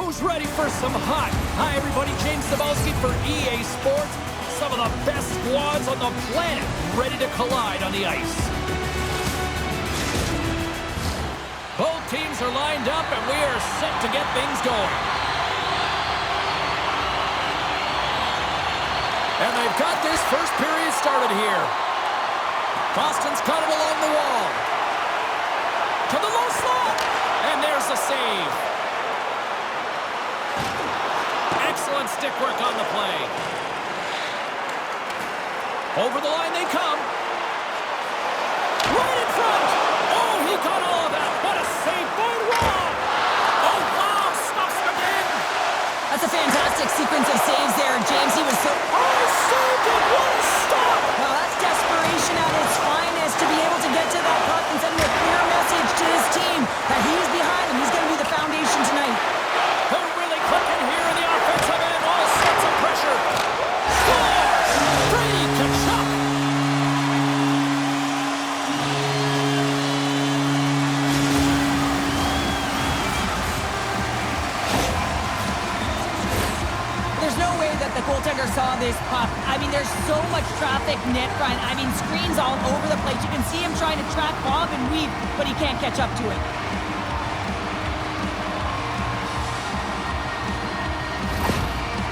Who's ready for some hot? Hi, everybody. James Cebulski for EA Sports. Some of the best squads on the planet ready to collide on the ice. Both teams are lined up, and we are set to get things going. And they've got this first period started here. Boston's cut it along the wall. To the low slot. And there's the save. Excellent stick work on the play. Over the line they come. Right in front. Oh, he got all of that. What a save by Rob. Oh, wow. Stuffs him in. That's a fantastic sequence of saves there, James. He was so... Oh, saved it. What a stop. Well, that's desperation at its finest to be able to get to that puck and send a clear message to his team that he's behind him. He's going to be the foundation tonight. They're really clicking here in the offensive end. All sorts of pressure. Scores! Brady to Chuck. There's no way that the goaltender saw this puck. I mean, there's so much traffic net front. I mean, screens all over the place. You can see him trying to track, bob, and weave, but he can't catch up to it.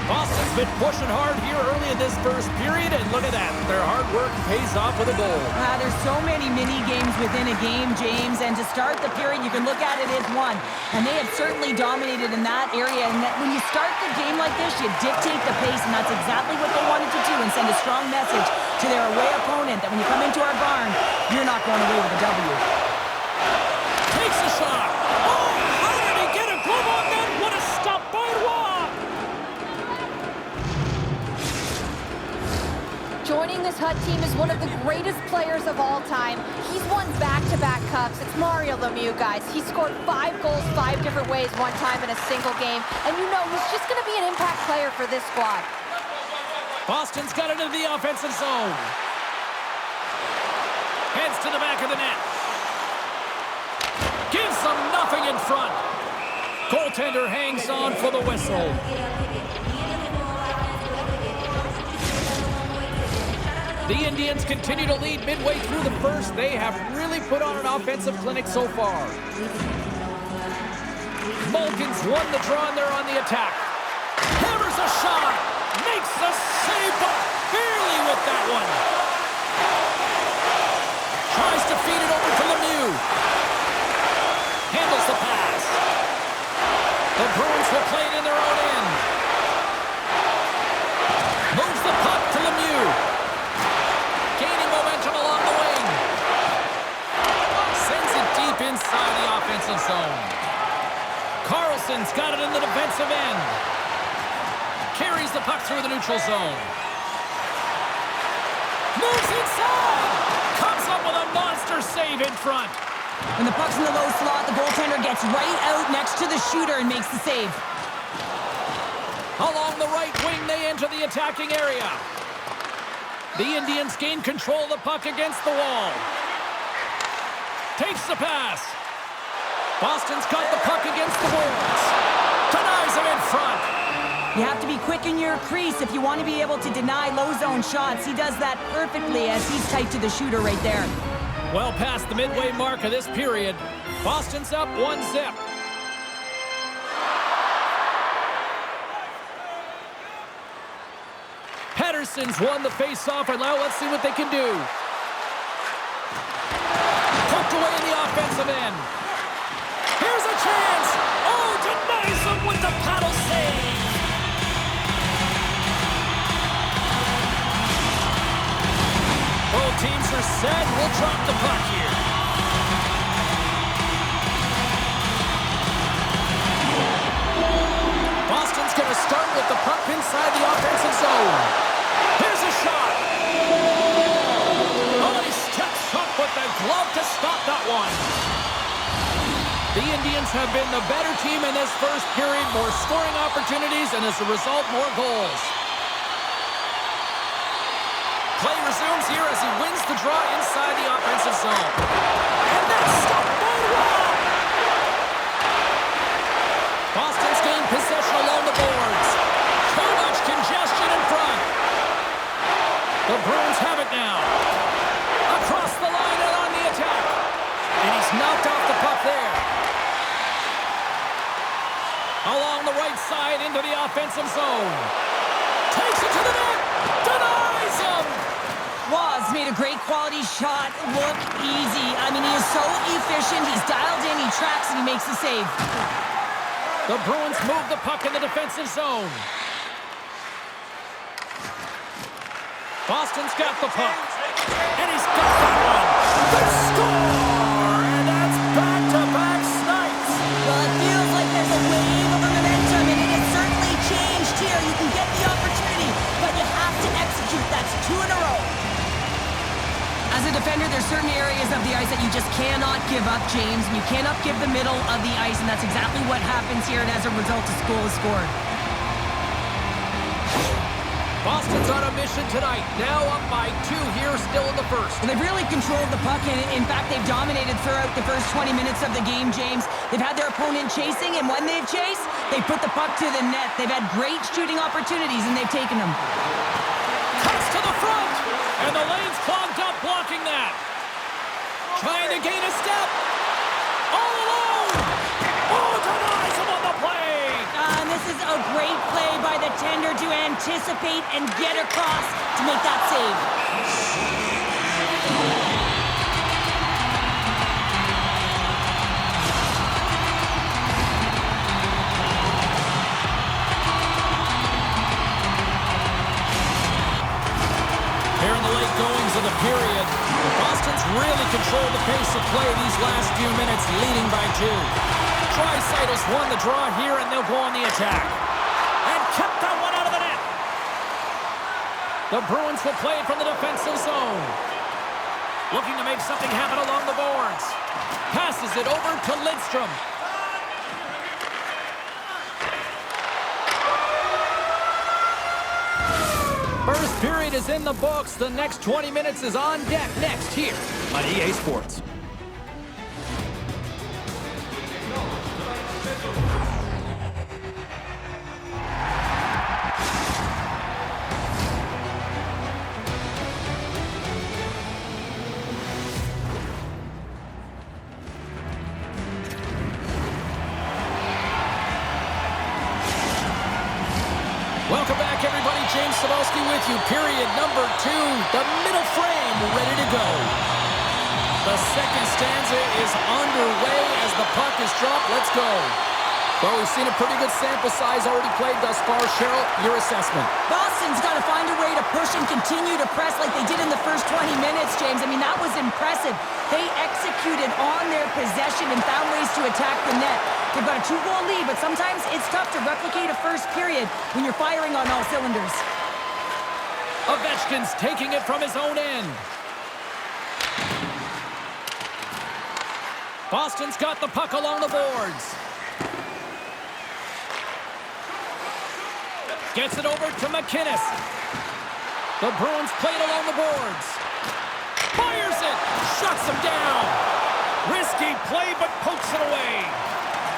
Boston's been pushing hard here early in this first period, and look at that. Their hard work pays off with a goal. There's so many mini-games within a game, James, and to start the period, you can look at it as one. And they have certainly dominated in that area, and that when you start the game like this, you dictate the pace, and that's exactly what they wanted to do and send a strong message to their away opponent that when you come into our barn, you're not going away with a W. Takes a shot. Oh, how did he get a glove on that? What a stop by Rob. Joining this Hut team is one of the greatest players of all time. He's won back-to-back cups. It's Mario Lemieux, guys. He scored 5 goals 5 different ways one time in a single game. And you know, he's just going to be an impact player for this squad. Boston's got it into the offensive zone. Heads to the back of the net. Gives them nothing in front. Goaltender hangs on for the whistle. The Indians continue to lead midway through the first. They have really put on an offensive clinic so far. Malkin's won the draw and they're on the attack. Hammers a shot. Makes the save, but barely with that one. Tries to feed it over to Lemieux. Handles the pass. The Bruins will play it in their own end. Moves the puck to Lemieux. Gaining momentum along the wing. Sends it deep inside the offensive zone. Carlson's got it in the defensive end. Carries the puck through the neutral zone. Moves inside. Comes up with a monster save in front. When the puck's in the low slot, the goaltender gets right out next to the shooter and makes the save. Along the right wing, they enter the attacking area. The Indians gain control of the puck against the wall. Takes the pass. Boston's got the puck against the boards. Denies him in front. You have to be quick in your crease if you want to be able to deny low zone shots. He does that perfectly as he's tight to the shooter right there. Well past the midway mark of this period. Boston's up 1-0. Pedersen's won the face-off, and now let's see what they can do. Tucked away in the offensive end. Here's a chance. Oh, denies him with the paddle save. Both teams are set. We'll drop the puck here. Boston's going to start with the puck inside the offensive zone. Here's a shot. Oh, he steps up with the glove to stop that one. The Indians have been the better team in this first period. More scoring opportunities, and as a result, more goals. Play resumes here as he wins the draw inside the offensive zone. And that's stopped by Rob. Boston's gained possession. side into the offensive zone. Takes it to the net. Denies him. Waz made a great quality shot look easy. I mean, he is so efficient. He's dialed in, he tracks, and he makes the save. The Bruins move the puck in the defensive zone. Boston's got the puck. And he's got that one. The score! And that's back-to-back snipes. Well, it feels like there's a wave of momentum, and it has certainly changed here. You can get the opportunity, but you have to execute. That's 2 in a row. As a defender, there's certain areas of the ice that you just cannot give up, James. And you cannot give the middle of the ice, and that's exactly what happens here, and as a result, a goal is scored. Boston's on a mission tonight. Now up by 2 here, still in the first. And they've really controlled the puck, and in fact, they've dominated throughout the first 20 minutes of the game, James. They've had their opponent chasing, and when they've chased, they put the puck to the net. They've had great shooting opportunities, and they've taken them. Cuts to the front, and the lane's clogged up blocking that. Trying to gain a step. All alone. Oh, denies him on the play. And this is a great play by the tender to anticipate and get across to make that save. Here in the late goings of the period, Boston's really controlled the pace of play these last few minutes, leading by 2. Draisaitl won the draw here, and they'll go on the attack. And kept that one out of the net. The Bruins will play it from the defensive zone. Looking to make something happen along the boards. Passes it over to Lidstrom. First period is in the books. The next 20 minutes is on deck next here on EA Sports. Welcome back, everybody. James Cebulski with you. Period number 2. The middle frame ready to go. The second stanza is underway as the puck is dropped. Let's go. Well, we've seen a pretty good sample size already played thus far. Cheryl, your assessment. Boston's got to find a way to push and continue to press like they did in the first 20 minutes, James. I mean, that was impressive. They executed on their possession and found ways to attack the net. They've got a 2-goal lead, but sometimes it's tough to replicate a first period when you're firing on all cylinders. Ovechkin's taking it from his own end. Boston's got the puck along the boards. Gets it over to McInnes. The Bruins play it along the boards. Fires it. Shuts him down. Risky play, but pokes it away.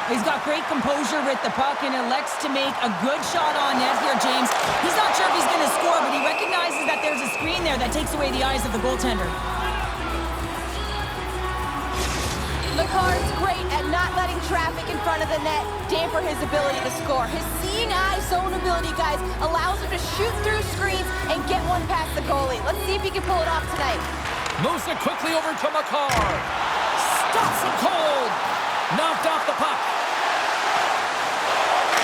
He's got great composure with the puck and elects to make a good shot on net here, James. He's not sure if he's going to score, but he recognizes that there's a screen there that takes away the eyes of the goaltender. Makar is great at not letting traffic in front of the net damper his ability to score. His seeing eye zone ability, guys, allows him to shoot through screens and get one past the goalie. Let's see if he can pull it off tonight. Moves it quickly over to Makar. Stops him cold. Knocked off the puck.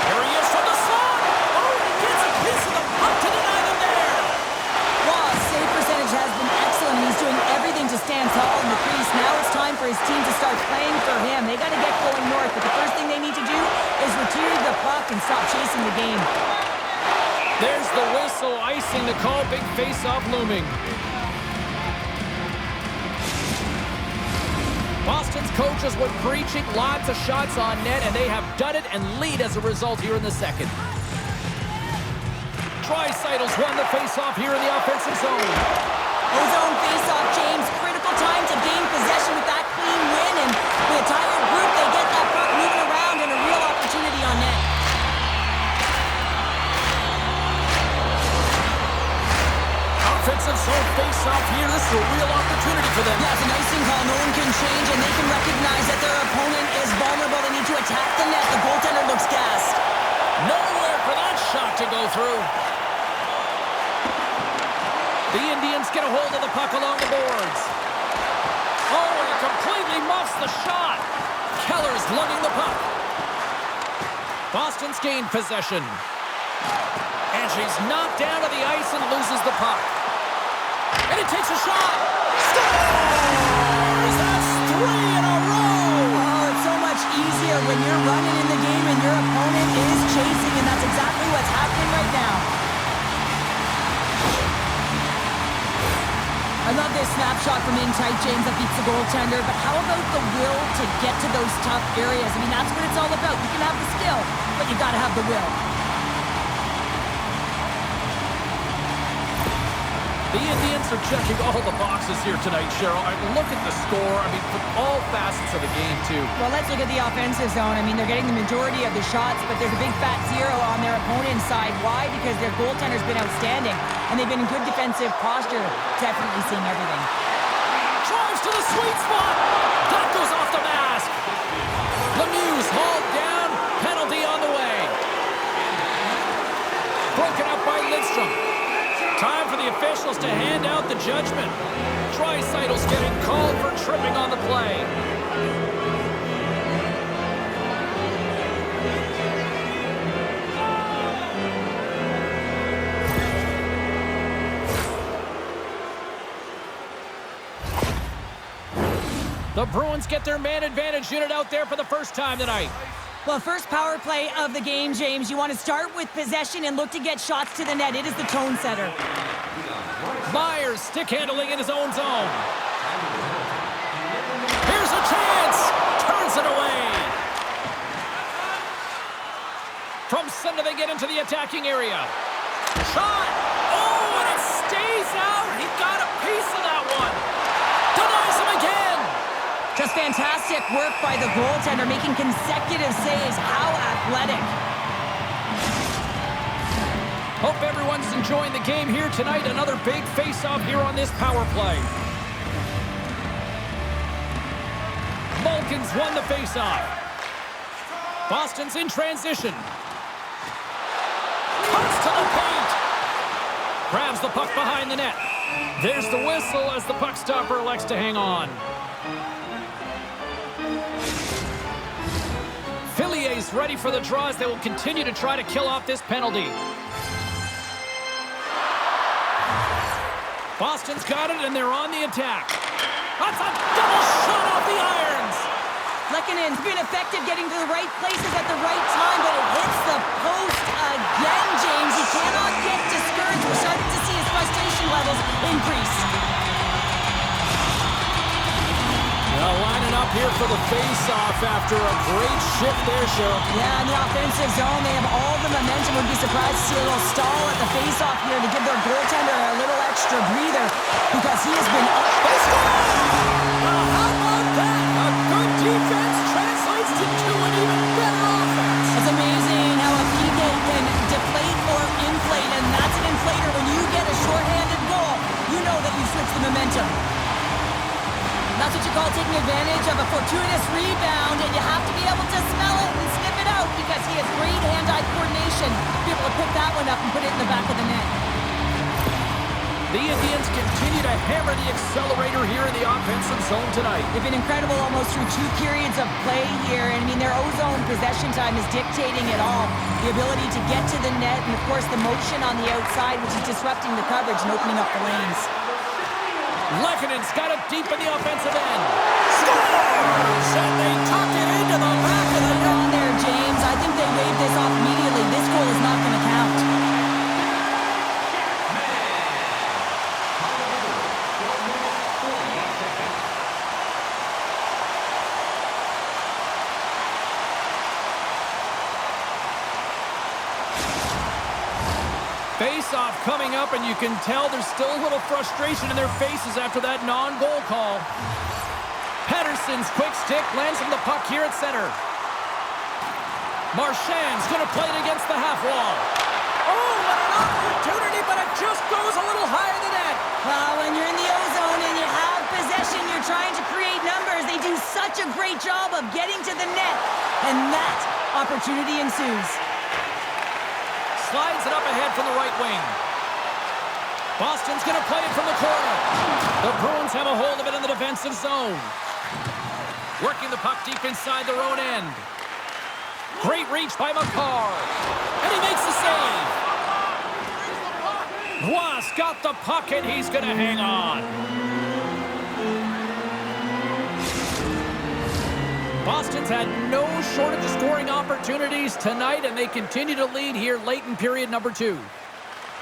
Here he is from the slot. Oh, he gets a piece of the puck to deny them there. Waz' save percentage has been excellent. He's doing everything to stand tall in the crease. Now it's time for his team to start playing for him. They got to get going north, but the first thing they need to do is retrieve the puck and stop chasing the game. There's the whistle, icing the call. Big face-off looming. Boston's coaches were preaching lots of shots on net, and they have done it and lead as a result here in the second. Draisaitl's won the face-off here in the offensive zone. Ozone face-off, James. Critical time to gain possession with that clean win, and with a tired group, they get that puck moving around and a real opportunity on net. Offensive zone face-off here. This is a real opportunity for them. Yeah, it's an icing call. No one can change, and they can recognize that their opponent is vulnerable. They need to attack the net. The goaltender looks gassed. Nowhere for that shot to go through. The Indians get a hold of the puck along the boards. Oh, and it completely muffs the shot. Keller's lugging the puck. Boston's gained possession. And she's knocked down to the ice and loses the puck. And it takes a shot. Scores! That's 3 in a row! Oh, it's so much easier when you're running in the game and your opponent is chasing, and that's exactly what's happening right now. I love this snapshot from in tight, James, that beats the goaltender, but how about the will to get to those tough areas? I mean, that's what it's all about. You can have the skill, but you got to have the will. The Indians are checking all the boxes here tonight, Cheryl. I mean, look at the score. I mean, from all facets of the game, too. Well, let's look at the offensive zone. I mean, they're getting the majority of the shots, but there's a big fat zero on their opponent's side. Why? Because their goaltender's been outstanding, and they've been in good defensive posture. Definitely seeing everything. Drives to the sweet spot. That goes off the mask. Lemieux's hauled down. Penalty on the way. Broken up by Lidstrom. Time for the officials to hand out the judgment. Draisaitl's getting called for tripping on the play. The Bruins get their man advantage unit out there for the first time tonight. Well, first power play of the game, James. You want to start with possession and look to get shots to the net. It is the tone setter. Myers stick handling in his own zone. Here's a chance. Turns it away. From center they get into the attacking area. Shot. Oh, and it stays out. He got a piece of that one. Denies him again. Just fantastic work by the goaltender, making consecutive saves. How athletic. Hope everyone's enjoying the game here tonight. Another big face-off here on this power play. Malkin's won the face-off. Boston's in transition. Cuts to the paint. Grabs the puck behind the net. There's the whistle as the puck stopper elects to hang on. Fillier's ready for the draw as they will continue to try to kill off this penalty. Boston's got it, and they're on the attack. That's a double shot off the irons. Lekkonen's been effective getting to the right places at the right time, but it hits the post again, James. He cannot get discouraged. We're starting to see his frustration levels increase. Well, lining up here for the face-off after a great shift there, Cheryl. Yeah, in the offensive zone, they have all the momentum. Would be surprised to see a little stall at the face-off here to give their goaltender a little extra breather because he has been up. They score! Well, how about that? A good defense translates into an even better offense. It's amazing how a PK can deflate or inflate, and that's an inflator. When you get a shorthanded goal, you know that you switch the momentum. That's what you call taking advantage of a fortuitous rebound, and you have to be able to smell it and sniff it out because he has great hand-eye coordination to be able to pick that one up and put it in the back of the net. The Indians continue to hammer the accelerator here in the offensive zone tonight. They've been incredible almost through 2 periods of play here, and I mean their O-zone possession time is dictating it all. The ability to get to the net, and of course the motion on the outside, which is disrupting the coverage and opening up the lanes. Lekkonen's got it deep in the offensive end. Scores! And they tuck it into the back of the They're net. on there, James. I think they waved this off immediately. This goal is not going to count. Face-off coming up, and you can tell there's still a little frustration in their faces after that non-goal call. Pettersson's quick stick lands him the puck here at center. Marchand's going to play it against the half wall. Oh, what an opportunity, but it just goes a little higher than that. Well, when you're in the O-zone and you have possession, you're trying to create numbers. They do such a great job of getting to the net, and that opportunity ensues. slides it up ahead from the right wing. Boston's going to play it from the corner. The Bruins have a hold of it in the defensive zone. Working the puck deep inside their own end. Great reach by McCarr. And he makes the save. Roy's got the puck, and he's going to hang on. Boston's had no shortage of scoring opportunities tonight, and they continue to lead here late in period number 2.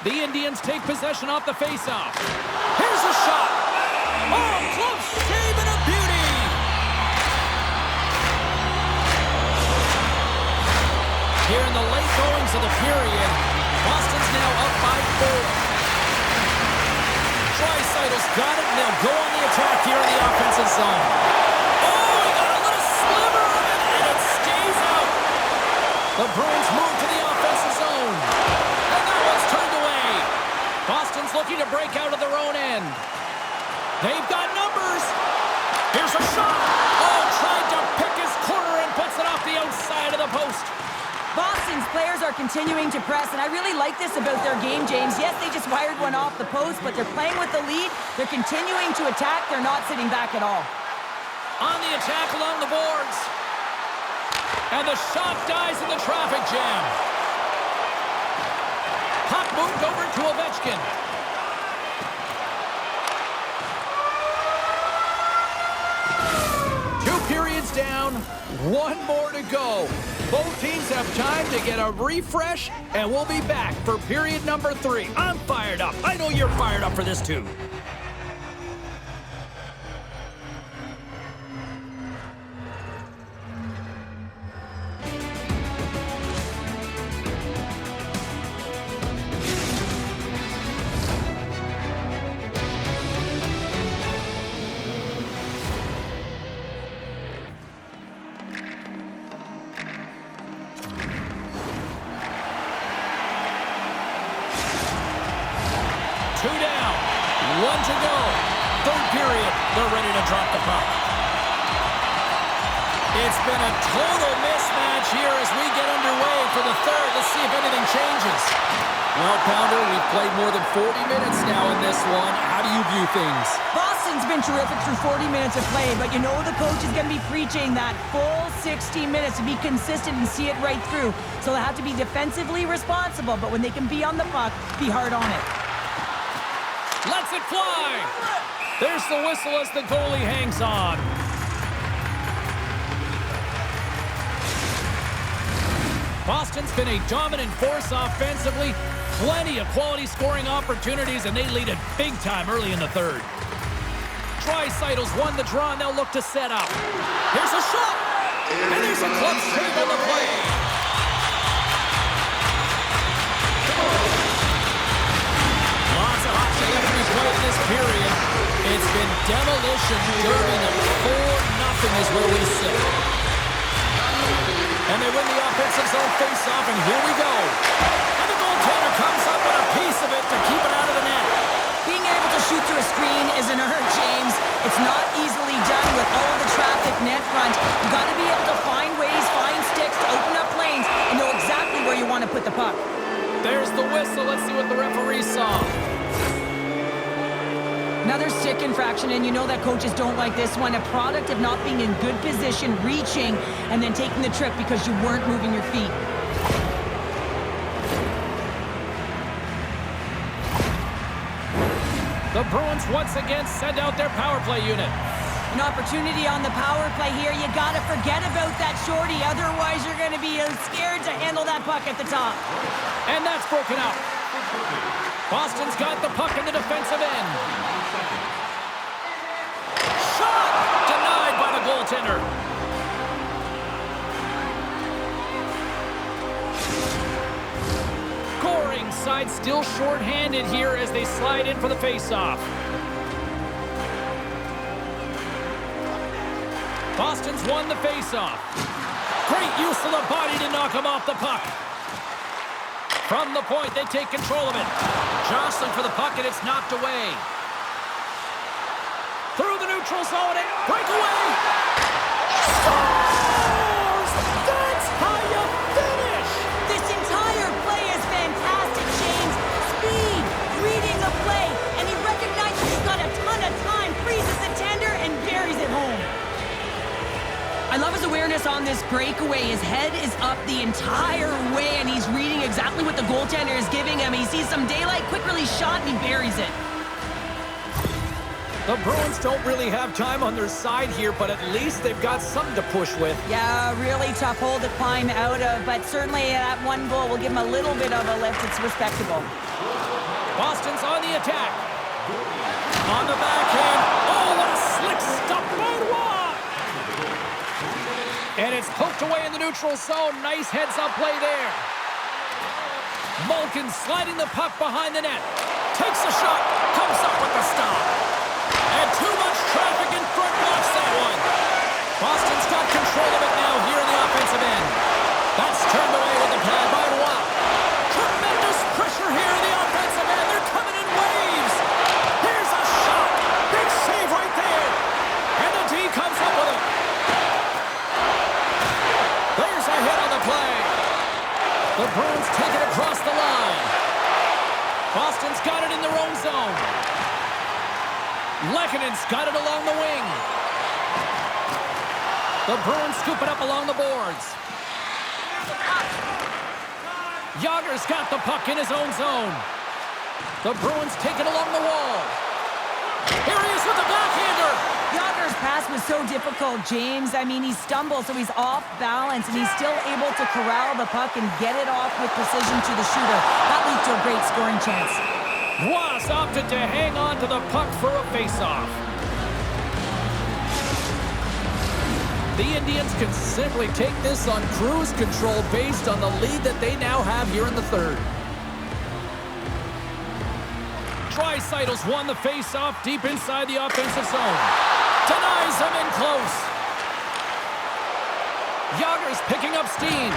The Indians take possession off the faceoff. Here's a shot. Oh, close shave and a beauty. Here in the late goings of the period, Boston's now up by 4. Draisaitl's got it, and they'll go on the attack here in the offensive zone. Oh, he got a little sliver of it, and it stays out. The Bruins move to the offensive zone. And that one's turned away. Boston's looking to break out of their own end. They've got numbers. Here's a shot. Oh, tried to pick his corner and puts it off the outside of the post. Boston's players are continuing to press, and I really like this about their game, James. Yes, they just wired one off the post, but they're playing with the lead. They're continuing to attack. They're not sitting back at all. On the attack along the boards. And the shot dies in the traffic jam. Puck moved over to Ovechkin. Two periods down, one more to go. Both teams have time to get a refresh, and we'll be back for period number 3. I'm fired up. I know you're fired up for this too. Two down, one to go. Third period, they're ready to drop the puck. It's been a total mismatch here as we get underway for the third. Let's see if anything changes. Well, Pounder, we've played more than 40 minutes now in this one. How do you view things? Boston's been terrific through 40 minutes of play, but you know the coach is going to be preaching that full 60 minutes to be consistent and see it right through. So they have to be defensively responsible, but when they can be on the puck, be hard on it. Lets it fly. There's the whistle as the goalie hangs on. Boston's been a dominant force offensively. Plenty of quality scoring opportunities, and they lead it big time early in the third. Draisaitl's won the draw, and they'll look to set up. Here's a shot. And there's a club save on the play. Lots of hockey left to be played in this period. It's been demolition derby. 4-0 is where we sit. And they win the offensive zone face-off, and here we go. And the goaltender comes up with a piece of it to keep it out of the net. Being able to shoot through a screen is an art, James. It's not easily done with all of the traffic net front. You've got to be able to find ways, find sticks to open up lanes, and know exactly where you want to put the puck. There's the whistle. Let's see what the referee saw. Another stick infraction, and you know that coaches don't like this one. A product of not being in good position, reaching, and then taking the trip because you weren't moving your feet. The Bruins once again send out their power play unit. An opportunity on the power play here. You got to forget about that shorty. Otherwise, you're going to be scared to handle that puck at the top. And that's broken out. Boston's got the puck in the defensive end. Shot! Denied by the goaltender. Goring side still short-handed here as they slide in for the face-off. Boston's won the face-off. Great use of the body to knock him off the puck. From the point, they take control of it. Jostling for the puck, and it's knocked away. Through the neutral zone, and breakaway! Scores! That's how you finish! This entire play is fantastic. on this breakaway. His head is up the entire way, and he's reading exactly what the goaltender is giving him. He sees some daylight, quick release shot, and he buries it. The Bruins don't really have time on their side here, but at least they've got something to push with. Yeah, really tough hole to climb out of, but certainly that one goal will give him a little bit of a lift. It's respectable. Boston's on the attack. On the backhand. Oh, what a slick stop by Roy! And it's poked away in the neutral zone. Nice heads-up play there. Malkin sliding the puck behind the net. Takes a shot. Comes up with the stop. And too much traffic in front blocks that one. Boston's got control of it now here in the offensive end. That's turned away with the pad by Roy. Tremendous pressure here in the offensive end. They're coming in waves. Here's a shot. Big save right there. And the D comes up with it. There's a hit on the play. The Bruins take it across the line. Boston's got it in their own zone. Lekkonen's got it along the wing. The Bruins scoop it up along the boards. Yager's got the puck in his own zone. The Bruins take it along the wall. Here he is with the backhander. Yager's pass was so difficult, James. I mean, he stumbles, so he's off balance, and he's still able to corral the puck and get it off with precision to the shooter. That leads to a great scoring chance. Was opted to hang on to the puck for a face-off. The Indians can simply take this on cruise control based on the lead that they now have here in the third. Draisaitl's won the face-off deep inside the offensive zone. Denies him in close. Yager's picking up steam.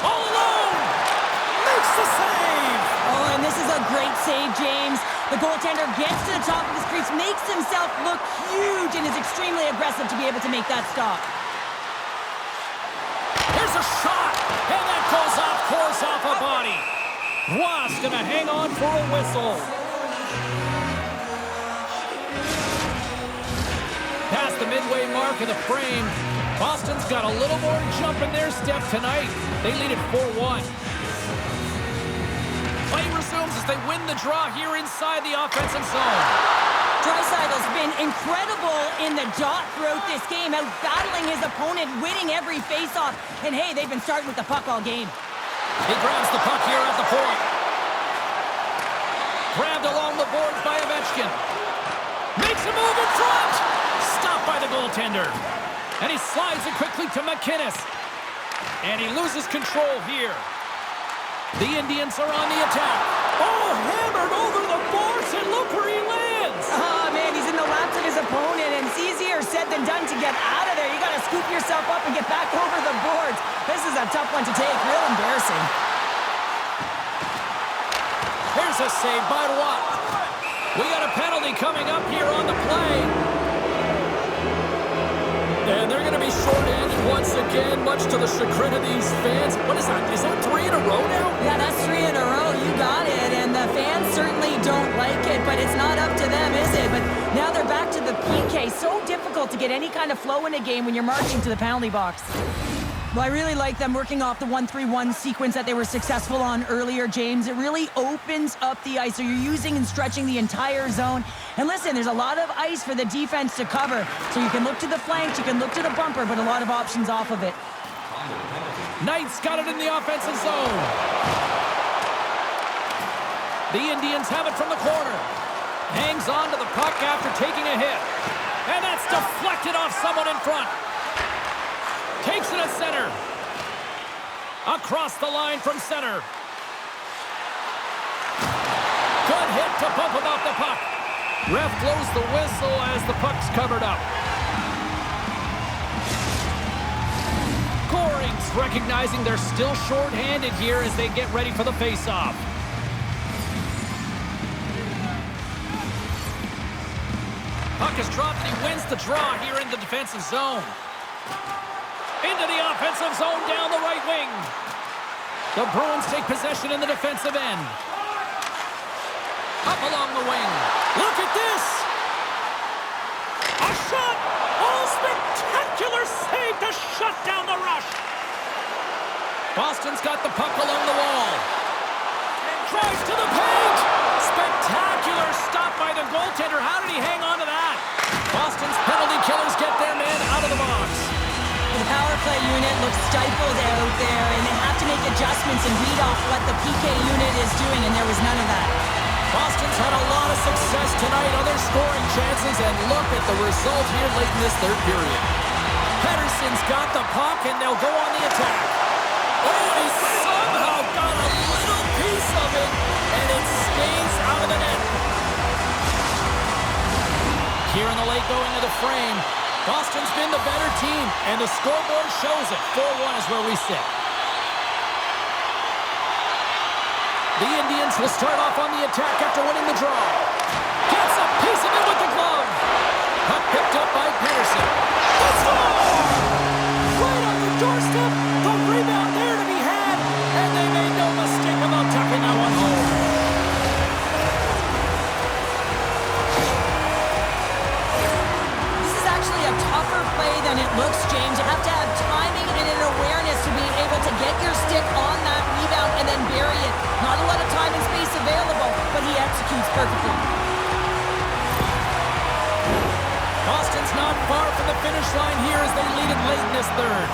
All alone! Makes the save! Oh, and this is a great save, James. The goaltender gets to the top of his crease, makes himself look huge, and is extremely aggressive to be able to make that stop. Here's a shot, and that goes off course off a body. Was gonna hang on for a whistle. Past the midway mark of the frame, Boston's got a little more jump in their step tonight. They lead it 4-1. Play resumes as they win the draw here inside the offensive zone. Draisaitl's been incredible in the dot throughout this game, out battling his opponent, winning every faceoff. And hey, they've been starting with the puck all game. He grabs the puck here at the point. Grabbed along the boards by Ovechkin. Makes a move in front. Stopped by the goaltender. And he slides it quickly to McInnes. And he loses control here. The Indians are on the attack. Oh, hammered over the boards, and look where he lands. Oh, man, he's in the laps of his opponent, and it's easier said than done to get out of there. You got to scoop yourself up and get back over the boards. This is a tough one to take. Real embarrassing. Here's a save by Roy. We got a penalty coming up here on the play. And they're going to be short-handed once again, much to the chagrin of these fans. What is that? Is that 3 in a row now? Yeah, that's 3 in a row. You got it. And the fans certainly don't like it, but it's not up to them, is it? But now they're back to the PK. So difficult to get any kind of flow in a game when you're marching to the penalty box. Well, I really like them working off the 1-3-1 sequence that they were successful on earlier, James. It really opens up the ice, so you're using and stretching the entire zone. And listen, there's a lot of ice for the defense to cover, so you can look to the flanks, you can look to the bumper, but a lot of options off of it. Knight's got it in the offensive zone. The Indians have it from the corner. Hangs on to the puck after taking a hit. And that's deflected off someone in front. Takes it at center. Across the line from center. Good hit to bump him off the puck. Ref blows the whistle as the puck's covered up. Goring's recognizing they're still short-handed here as they get ready for the face-off. Puck is dropped and he wins the draw here in the defensive zone. Into the offensive zone down the right wing. The Bruins take possession in the defensive end. Up along the wing. Look at this. A shot. Oh, spectacular save down the rush. Boston's got the puck along the wall. Drives to the paint. Spectacular stop by the goaltender. How did he hang on to that? Boston's penalty killers get their man out of the box. The power play unit looks stifled out there, and they have to make adjustments and read off what the PK unit is doing, and there was none of that. Boston's had a lot of success tonight on their scoring chances, and look at the result here late in this third period. Pettersson's got the puck, and they'll go on the attack. Oh, he somehow got a little piece of it, and it skates out of the net. Here in the late going of the frame, Boston's been the better team, and the scoreboard shows it. 4-1 is where we sit. The Indians will start off on the attack after winning the draw. Gets a piece of it with the glove. Puck picked up by Pettersson. The score! Right on the doorstep. The rebound there to be had, and they made no mistake about tucking that one home. This is actually a tougher play than it looks, James. You have to have timing and an awareness to be able to get your stick on that rebound and then bury it. Not a lot of time and space available, but he executes perfectly. Boston's not far from the finish line here as they lead it late in this third.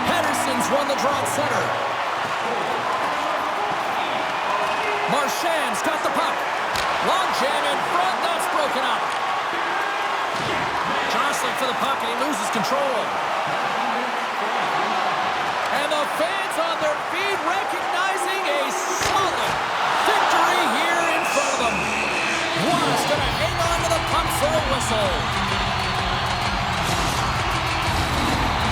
Pettersson's won the draw at center. Marchand's got the puck. Long jam in front, that's broken up. Jostling for the puck, and he loses control. And the fans on their feet recognizing a solid victory here in front of them. One's going to hang on to the puck for a whistle.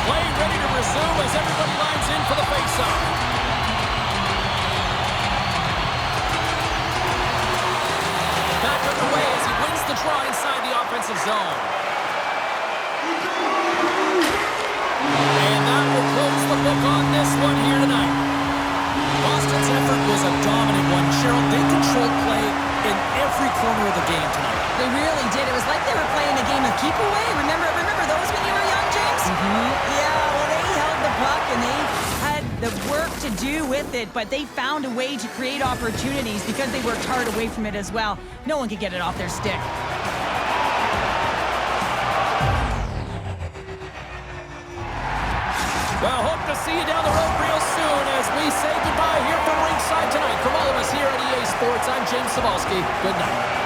Play ready to resume as everybody lines in for the face-off. Back underway as he wins the draw inside the offensive zone. And that will close the book on this one here tonight. Boston's effort was a dominant one. Cheryl, they controlled play in every corner of the game tonight. They really did. It was like they were playing a game of keep away. Remember those when you were young, James? Yeah, well, they held the puck and they had the work to do with it, but they found a way to create opportunities because they worked hard away from it as well. No one could get it off their stick. Well, hope to see you down the road real soon as we say goodbye here from ringside tonight. From all of us here at EA Sports, I'm James Cebulski. Good night.